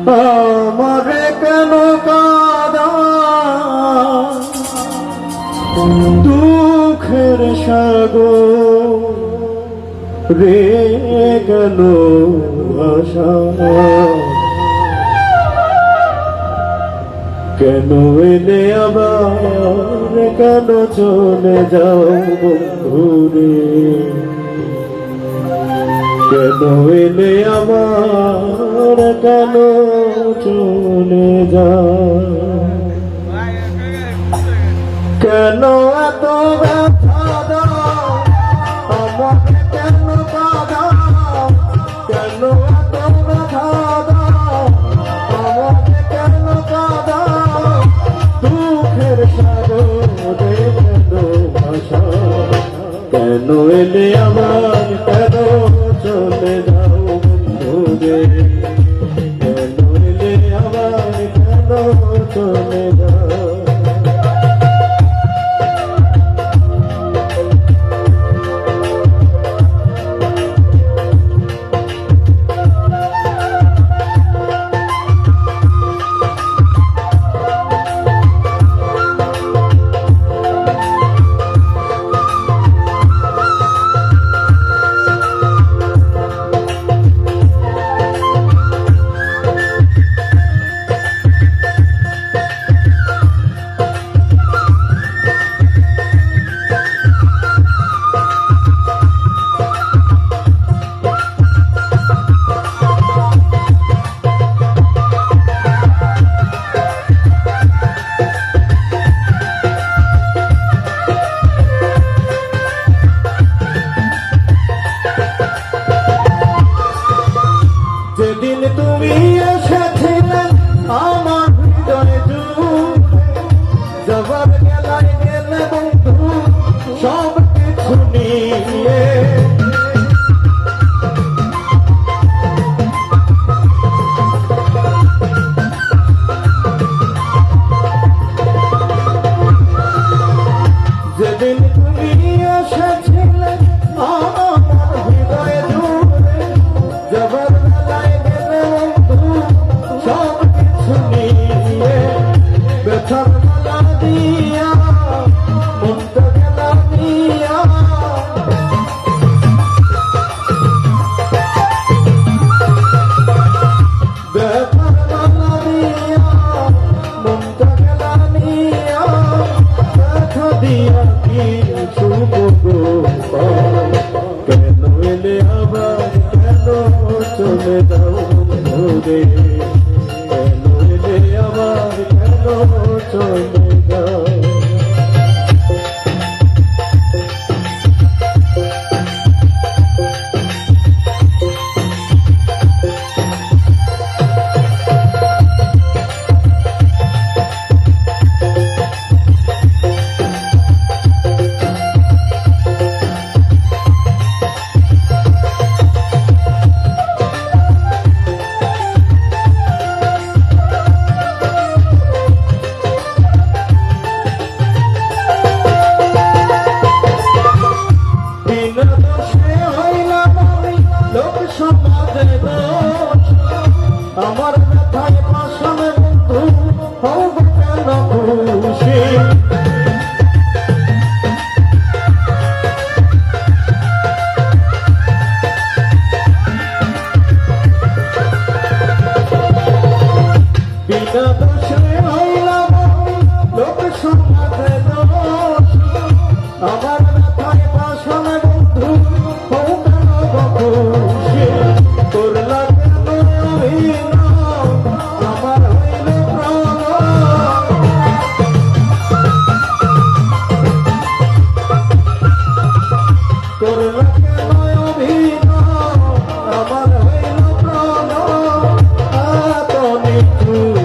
আমারে কেন কাঁদা দুঃখের সাগর রে কেন আশা কেন এলে আবার কেন চলে যাও বন্ধুরে কেন এলে আবার কেন চলে যাও কেন এত ব্যথা দাও আমাকে কেন কাঁদাও কেন এত ব্যথা দাও আমাকে কেন কাঁদাও দুঃখের সাগরে কেন ভাষা কেন এলে আবার কেন চলে যাও বন্ধুরে কেন এলে আবার কেন চলে যাও যেদিন তুমি এসেছিলে আমার হৃদয়ে যাবার গেলায় গেলে বন্ধু সব কিছু নিয়ে যেদিন তুমি এসেছিলে আমার হৃদয়ে যাবার সব কিছু নিয়ে ব্যথার মালা দিয়া মনটা গেলা দিয়া ব্যথার মালা দিয়া মনটা গেলা দিয়া ব্যথা দিয়া কিছু কেন এলে আবার কেন চলে যাও ঘুরে কেন এলে আবার কেন চলে যাও আমার ব্যথায় পাশানে বন্ধু হোক কেন খুশি বিনা দোষে হইলাম লোক সমাজে দোষ আমার ব্যথায় পাশানে বন্ধু হোক কেন খুশি করলা আমার হইল করলা কেন অভিনয় আমার হইল প্রাণ এত নিঠুর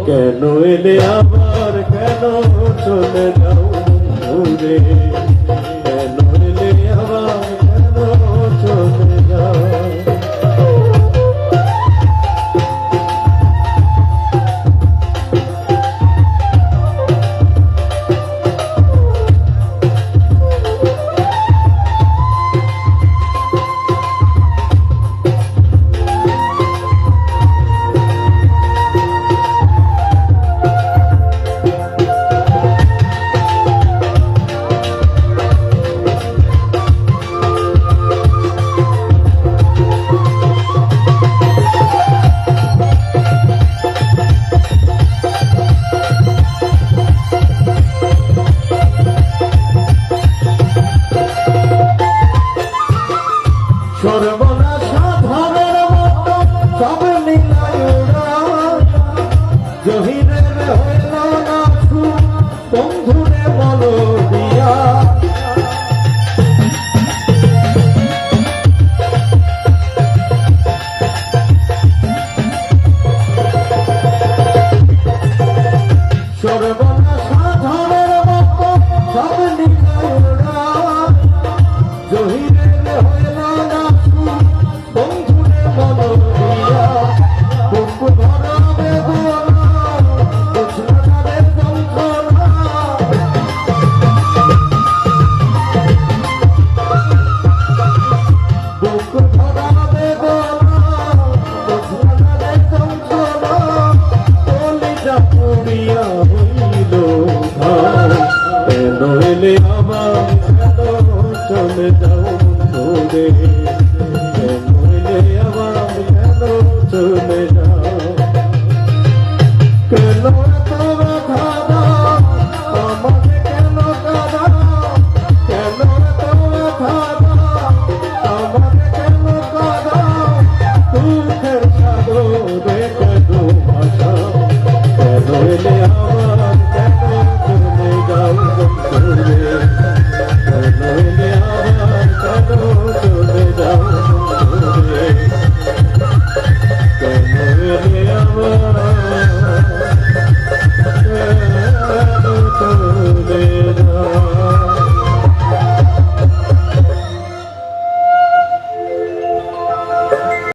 কেন এলে আবার কেন চলে যাও ঘুরে কেন এলে আবার কেন চলে যাও বনা সাধনের মতো সব নিখা